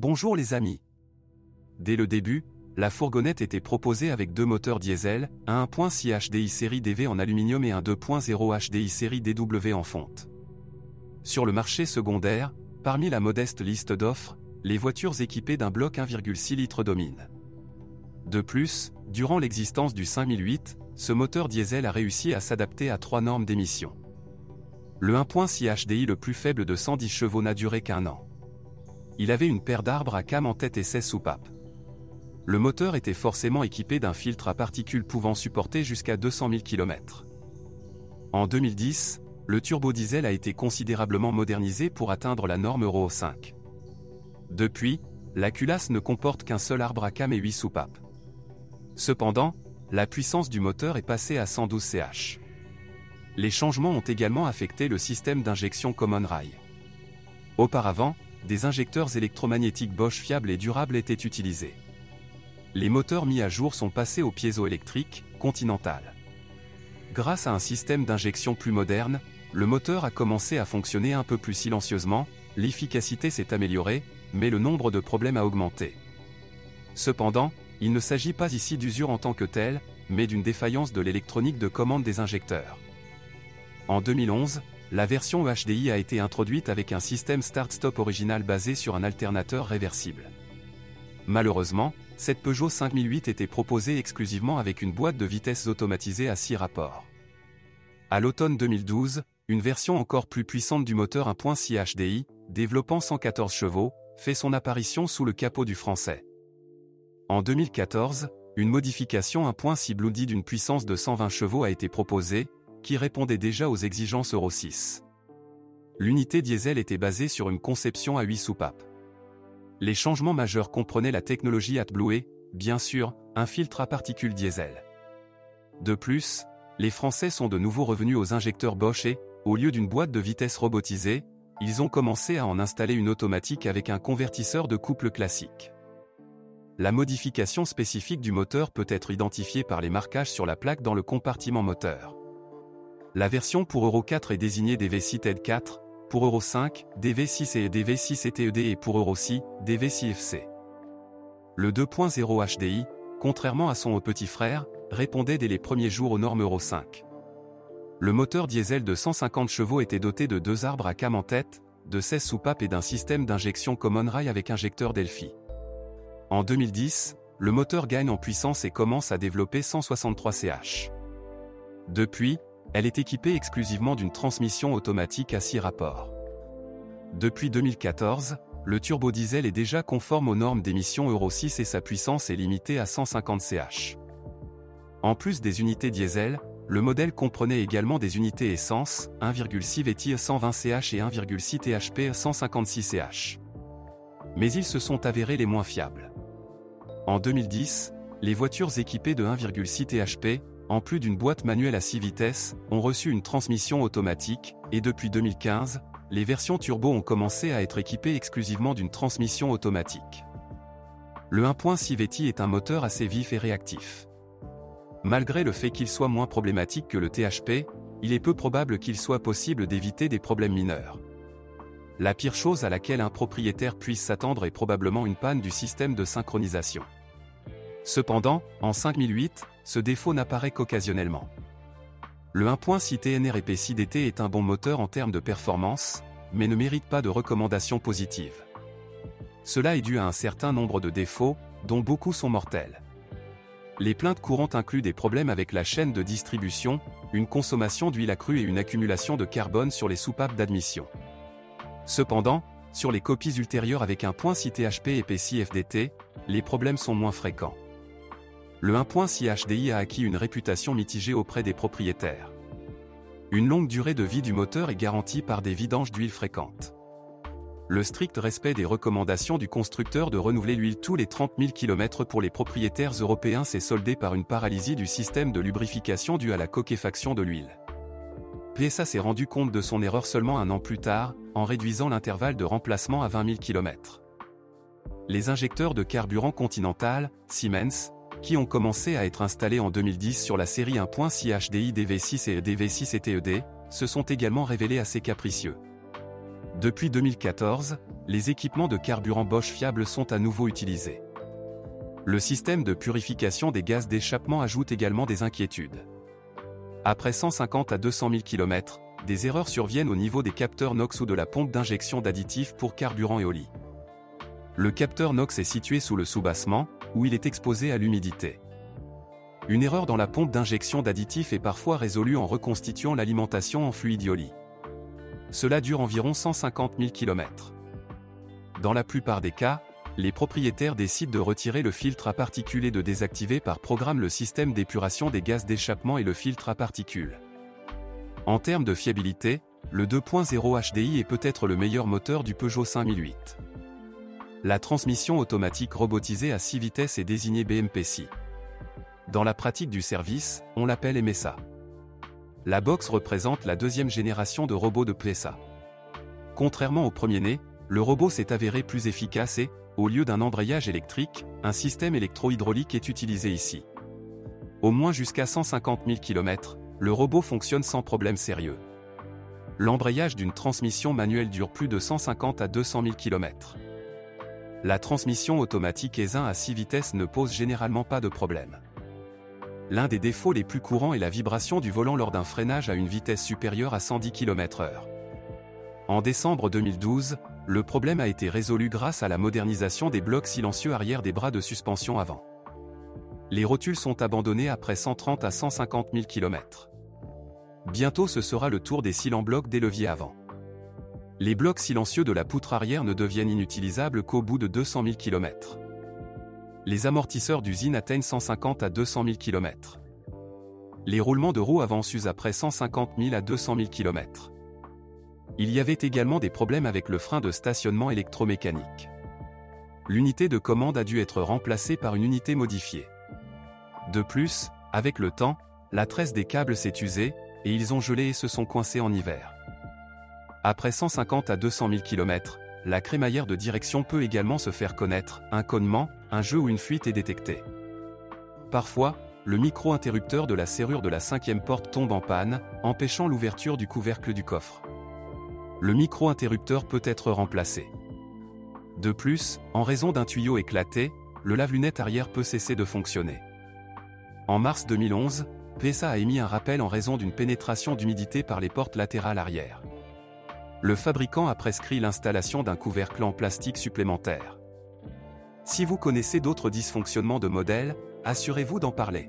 Bonjour les amis. Dès le début, la fourgonnette était proposée avec deux moteurs diesel, un 1.6 HDI série DV en aluminium et un 2.0 HDI série DW en fonte. Sur le marché secondaire, parmi la modeste liste d'offres, les voitures équipées d'un bloc 1,6 litres dominent. De plus, durant l'existence du 5008, ce moteur diesel a réussi à s'adapter à 3 normes d'émission. Le 1.6 HDI le plus faible de 110 chevaux n'a duré qu'un an. Il avait une paire d'arbres à cam en tête et 16 soupapes. Le moteur était forcément équipé d'un filtre à particules pouvant supporter jusqu'à 200 000 km. En 2010, le turbodiesel a été considérablement modernisé pour atteindre la norme Euro 5. Depuis, la culasse ne comporte qu'un seul arbre à cam et 8 soupapes. Cependant, la puissance du moteur est passée à 112 ch. Les changements ont également affecté le système d'injection Common Rail. Auparavant, des injecteurs électromagnétiques Bosch fiables et durables étaient utilisés. Les moteurs mis à jour sont passés au piézoélectrique, Continental. Grâce à un système d'injection plus moderne, le moteur a commencé à fonctionner un peu plus silencieusement, l'efficacité s'est améliorée, mais le nombre de problèmes a augmenté. Cependant, il ne s'agit pas ici d'usure en tant que telle, mais d'une défaillance de l'électronique de commande des injecteurs. En 2011, la version HDI a été introduite avec un système start-stop original basé sur un alternateur réversible. Malheureusement, cette Peugeot 5008 était proposée exclusivement avec une boîte de vitesses automatisée à 6 rapports. À l'automne 2012, une version encore plus puissante du moteur 1.6 HDI, développant 114 chevaux, fait son apparition sous le capot du Français. En 2014, une modification 1.6 Bloody d'une puissance de 120 chevaux a été proposée, qui répondait déjà aux exigences Euro 6. L'unité diesel était basée sur une conception à 8 soupapes. Les changements majeurs comprenaient la technologie AdBlue et, bien sûr, un filtre à particules diesel. De plus, les Français sont de nouveau revenus aux injecteurs Bosch et, au lieu d'une boîte de vitesse robotisée, ils ont commencé à en installer une automatique avec un convertisseur de couple classique. La modification spécifique du moteur peut être identifiée par les marquages sur la plaque dans le compartiment moteur. La version pour Euro 4 est désignée DV6 TED 4, pour Euro 5, DV6 et DV6 TED et pour Euro 6, DV6 FC. Le 2.0 HDI, contrairement à son petit frère, répondait dès les premiers jours aux normes Euro 5. Le moteur diesel de 150 chevaux était doté de 2 arbres à cam en tête, de 16 soupapes et d'un système d'injection Common Rail avec injecteur Delphi. En 2010, le moteur gagne en puissance et commence à développer 163 ch. Depuis, elle est équipée exclusivement d'une transmission automatique à 6 rapports. Depuis 2014, le turbodiesel est déjà conforme aux normes d'émission Euro 6 et sa puissance est limitée à 150 ch. En plus des unités diesel, le modèle comprenait également des unités essence, 1,6 VT 120 ch et 1,6 THP 156 ch. Mais ils se sont avérés les moins fiables. En 2010, les voitures équipées de 1,6 THP, en plus d'une boîte manuelle à 6 vitesses, ont reçu une transmission automatique, et depuis 2015, les versions turbo ont commencé à être équipées exclusivement d'une transmission automatique. Le 1.6 VT est un moteur assez vif et réactif. Malgré le fait qu'il soit moins problématique que le THP, il est peu probable qu'il soit possible d'éviter des problèmes mineurs. La pire chose à laquelle un propriétaire puisse s'attendre est probablement une panne du système de synchronisation. Cependant, en 5008, ce défaut n'apparaît qu'occasionnellement. Le 1.6 TNR EP6 DT est un bon moteur en termes de performance, mais ne mérite pas de recommandations positives. Cela est dû à un certain nombre de défauts, dont beaucoup sont mortels. Les plaintes courantes incluent des problèmes avec la chaîne de distribution, une consommation d'huile accrue et une accumulation de carbone sur les soupapes d'admission. Cependant, sur les copies ultérieures avec 1.6 THP et EP6 FDT, les problèmes sont moins fréquents. Le 1.6 HDI a acquis une réputation mitigée auprès des propriétaires. Une longue durée de vie du moteur est garantie par des vidanges d'huile fréquentes. Le strict respect des recommandations du constructeur de renouveler l'huile tous les 30 000 km pour les propriétaires européens s'est soldé par une paralysie du système de lubrification due à la coquéfaction de l'huile. PSA s'est rendu compte de son erreur seulement un an plus tard, en réduisant l'intervalle de remplacement à 20 000 km. Les injecteurs de carburant Continental, Siemens, qui ont commencé à être installés en 2010 sur la série 1.6 HDI DV6 et DV6 TED, se sont également révélés assez capricieux. Depuis 2014, les équipements de carburant Bosch fiables sont à nouveau utilisés. Le système de purification des gaz d'échappement ajoute également des inquiétudes. Après 150 à 200 000 km, des erreurs surviennent au niveau des capteurs NOx ou de la pompe d'injection d'additifs pour carburant Eoli. Le capteur NOx est situé sous le soubassement, où il est exposé à l'humidité. Une erreur dans la pompe d'injection d'additifs est parfois résolue en reconstituant l'alimentation en fluide Eoli. Cela dure environ 150 000 km. Dans la plupart des cas, les propriétaires décident de retirer le filtre à particules et de désactiver par programme le système d'épuration des gaz d'échappement et le filtre à particules. En termes de fiabilité, le 2.0 HDI est peut-être le meilleur moteur du Peugeot 5008. La transmission automatique robotisée à 6 vitesses est désignée BMPC. Dans la pratique du service, on l'appelle MSA. La box représente la deuxième génération de robots de PSA. Contrairement au premier-né, le robot s'est avéré plus efficace et, au lieu d'un embrayage électrique, un système électro-hydraulique est utilisé ici. Au moins jusqu'à 150 000 km, le robot fonctionne sans problème sérieux. L'embrayage d'une transmission manuelle dure plus de 150 à 200 000 km. La transmission automatique ES1 à 6 vitesses ne pose généralement pas de problème. L'un des défauts les plus courants est la vibration du volant lors d'un freinage à une vitesse supérieure à 110 km/h. En décembre 2012, le problème a été résolu grâce à la modernisation des blocs silencieux arrière des bras de suspension avant. Les rotules sont abandonnés après 130 à 150 000 km. Bientôt ce sera le tour des cils en bloc des leviers avant. Les blocs silencieux de la poutre arrière ne deviennent inutilisables qu'au bout de 200 000 km. Les amortisseurs d'usine atteignent 150 à 200 000 km. Les roulements de roues avant s'usent après 150 000 à 200 000 km. Il y avait également des problèmes avec le frein de stationnement électromécanique. L'unité de commande a dû être remplacée par une unité modifiée. De plus, avec le temps, la tresse des câbles s'est usée, et ils ont gelé et se sont coincés en hiver. Après 150 à 200 000 km, la crémaillère de direction peut également se faire connaître, un connement, un jeu ou une fuite est détecté. Parfois, le micro-interrupteur de la serrure de la 5e porte tombe en panne, empêchant l'ouverture du couvercle du coffre. Le micro-interrupteur peut être remplacé. De plus, en raison d'un tuyau éclaté, le lave-lunettes arrière peut cesser de fonctionner. En mars 2011, PSA a émis un rappel en raison d'une pénétration d'humidité par les portes latérales arrière. Le fabricant a prescrit l'installation d'un couvercle en plastique supplémentaire. Si vous connaissez d'autres dysfonctionnements de modèle, assurez-vous d'en parler.